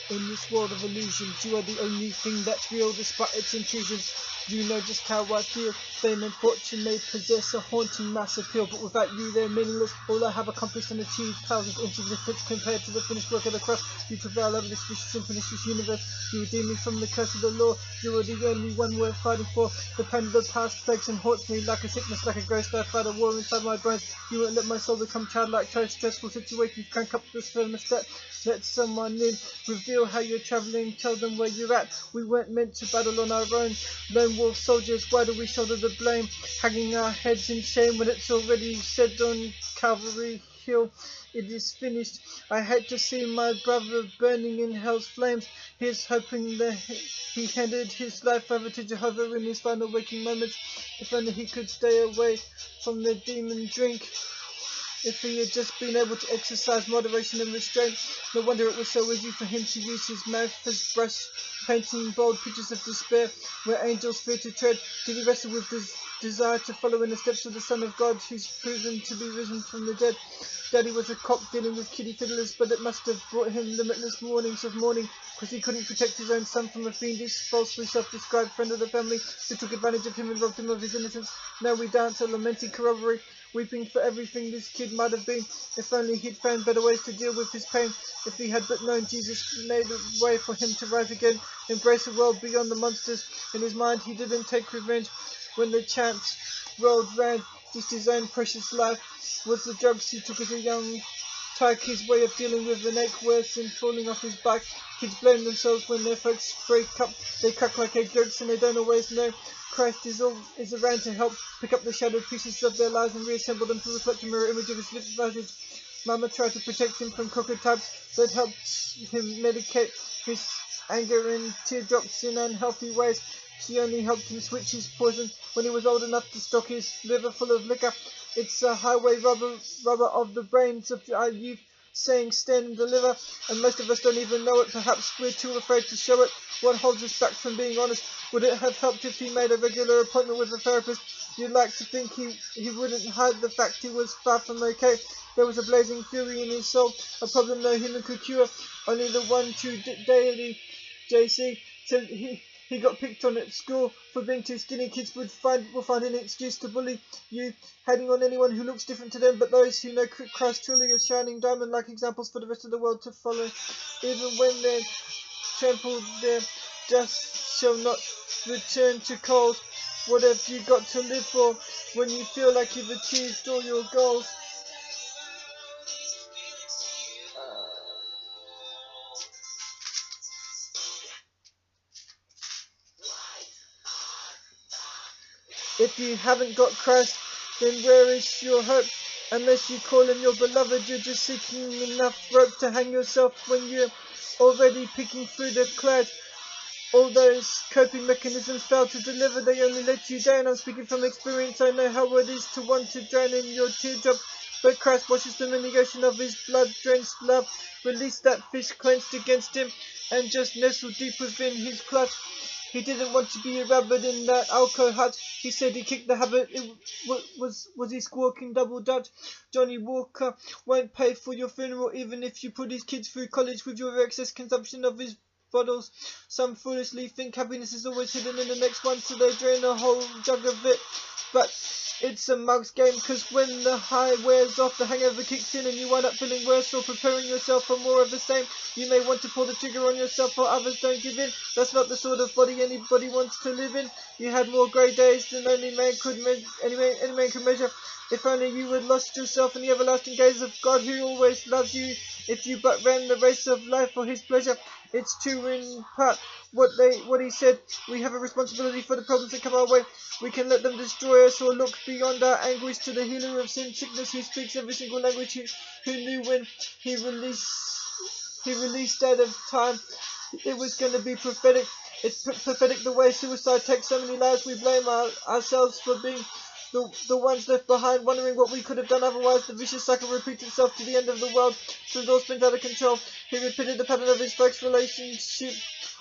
In this world of illusions, you are the only thing that's real despite its intrusions. You know just how I feel. Fame and fortune may possess a haunting mass appeal, but without you they're meaningless. All I have accomplished and achieved pales of insignificance compared to the finished work of the cross. You prevail over this vicious and pernicious universe. You redeem me from the curse of the law. You are the only one worth fighting for. The pain of the past plagues and haunts me like a sickness, like a ghost. I fight a war inside my bones. You won't let my soul become childlike. Try stressful situations, crank up this thermostat. Let someone in, reveal how you're travelling, tell them where you're at. We weren't meant to battle on our own. Lone wolf soldiers, why do we shoulder the blame? Hanging our heads in shame when it's already said on Calvary Hill. It is finished. I hate to see my brother burning in hell's flames. He's hoping that he handed his life over to Jehovah in his final waking moments. If only he could stay away from the demon drink. If he had just been able to exercise moderation and restraint, no wonder it was so easy for him to use his mouth as brush, painting bold pictures of despair where angels fear to tread. Did he wrestle with this desire to follow in the steps of the Son of God, who's proven to be risen from the dead? Daddy was a cop dealing with kiddie fiddlers, but it must have brought him limitless mornings of mourning, because he couldn't protect his own son from a fiendish, falsely self-described friend of the family who took advantage of him and robbed him of his innocence. Now we dance a lamenting corroboree, weeping for everything this kid might have been. If only he'd found better ways to deal with his pain. If he had but known Jesus made a way for him to rise again, embrace a world beyond the monsters. In his mind he didn't take revenge when the chance rolled round. Just his own precious life was the drugs he took as a young tyke. His way of dealing with an ache worse than falling off his back. Kids blame themselves when their folks break up. They crack like egg yolks and they don't always know Christ is around to help pick up the shattered pieces of their lives and reassemble them to reflect a mirror image of his lived visage. Mama tried to protect him from crooked types that helped him medicate his anger and teardrops in unhealthy ways. She only helped him switch his poison when he was old enough to stock his liver full of liquor. It's a highway rubber of the brains of our youth, saying stand and deliver, and most of us don't even know it. Perhaps we're too afraid to show it. What holds us back from being honest? Would it have helped if he made a regular appointment with a therapist? You'd like to think he wouldn't hide the fact he was far from okay. There was a blazing fury in his soul, a problem no human could cure. Only the one true deity, JC, said he got picked on at school for being too skinny. Kids will find an excuse to bully you, hating on anyone who looks different to them, but those who know Christ truly a shining diamond, like examples for the rest of the world to follow. Even when they're trampled, their dust shall not return to coals. What have you got to live for when you feel like you've achieved all your goals? If you haven't got Christ, then where is your hope? Unless you call him your beloved, you're just seeking enough rope to hang yourself when you're already picking through the clouds. All those coping mechanisms fail to deliver, they only let you down. I'm speaking from experience, I know how it is to want to drown in your teardrop, but Christ washes them in the ocean of his blood-drenched love. Release that fish clenched against him, and just nestle deep within his clutch. He didn't want to be a rabbit in that alco hut. He said he kicked the habit. Was he squawking double dutch? Johnny Walker won't pay for your funeral even if you put his kids through college with your excess consumption of his bottles. Some foolishly think happiness is always hidden in the next one, so they drain a whole jug of it. But it's a mug's game, cause when the high wears off, the hangover kicks in and you wind up feeling worse or preparing yourself for more of the same. You may want to pull the trigger on yourself or others don't give in. That's not the sort of body anybody wants to live in. You had more grey days than any man could measure. If only you had lost yourself in the everlasting gaze of God who always loves you. If you but ran the race of life for his pleasure. It's true in part what he said. We have a responsibility for the problems that come our way. We can let them destroy us or look beyond our anguish to the healer of sin sickness who speaks every single language, who knew when he released out of time it was going to be prophetic. It's pathetic the way suicide takes so many lives. We blame ourselves for being the ones left behind, wondering what we could have done otherwise. The vicious cycle repeats itself to the end of the world, till it all spins out of control. He repeated the pattern of his folks' relationship,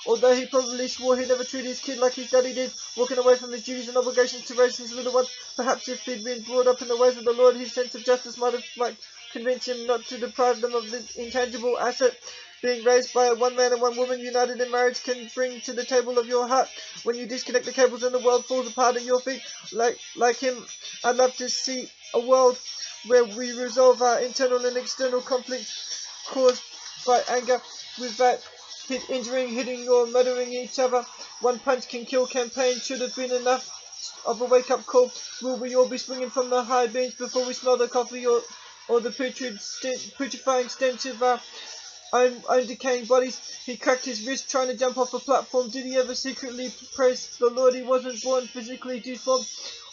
although he probably swore he'd never treat his kid like his daddy did, walking away from his duties and obligations to raise his little ones. Perhaps if he'd been brought up in the ways of the Lord, his sense of justice might convince him not to deprive them of this intangible asset. being raised by one man and one woman united in marriage can bring to the table of your heart. When you disconnect the cables and the world falls apart at your feet, like him, I'd love to see a world where we resolve our internal and external conflicts caused by anger without injuring, hitting or murdering each other. One punch can kill campaign should have been enough of a wake-up call. Will we all be springing from the high bench before we smell the coffee or the putrefying stench of our own decaying bodies? He cracked his wrist trying to jump off a platform. Did he ever secretly praise the Lord he wasn't born physically deformed?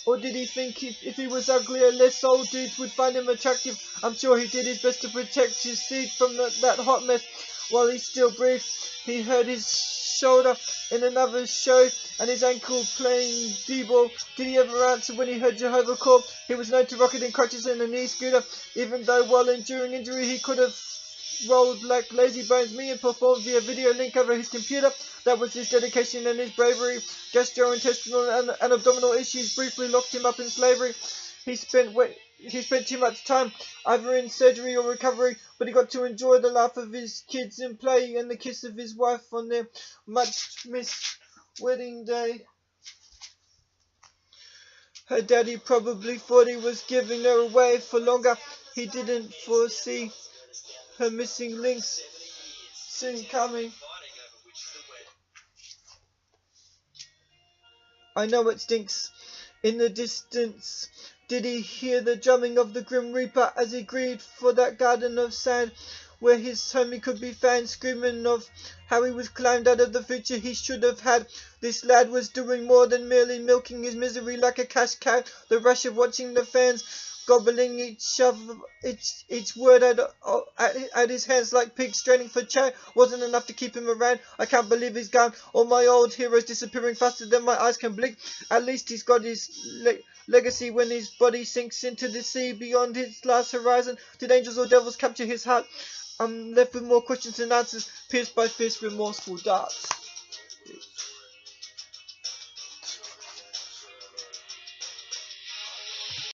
Or did he think if he was uglier, less old dudes would find him attractive? I'm sure he did his best to protect his seed from that hot mess while he still breathed. He hurt his shoulder in another show and his ankle playing b-ball. Did he ever answer when he heard Jehovah call? He was known to rocket in crutches and a knee scooter, even though while enduring injury he could have rolled like lazy bones. Me and performed via video link over his computer. That was his dedication and his bravery. Gastrointestinal and abdominal issues briefly locked him up in slavery. He spent too much time either in surgery or recovery, but he got to enjoy the laugh of his kids in play and the kiss of his wife on their much-missed wedding day. Her daddy probably thought he was giving her away for longer. He didn't foresee her missing links soon coming. I know it stinks. In the distance, did he hear the drumming of the Grim Reaper as he grieved for that garden of sand where his homie could be found, screaming of how he was climbed out of the future he should have had? This lad was doing more than merely milking his misery like a cash cow. The rush of watching the fans gobbling each word at his hands like pigs straining for chow wasn't enough to keep him around. I can't believe he's gone. All my old heroes disappearing faster than my eyes can blink. At least he's got his legacy when his body sinks into the sea beyond his last horizon. Did angels or devils capture his heart? I'm left with more questions than answers, pierced by fierce remorseful darts.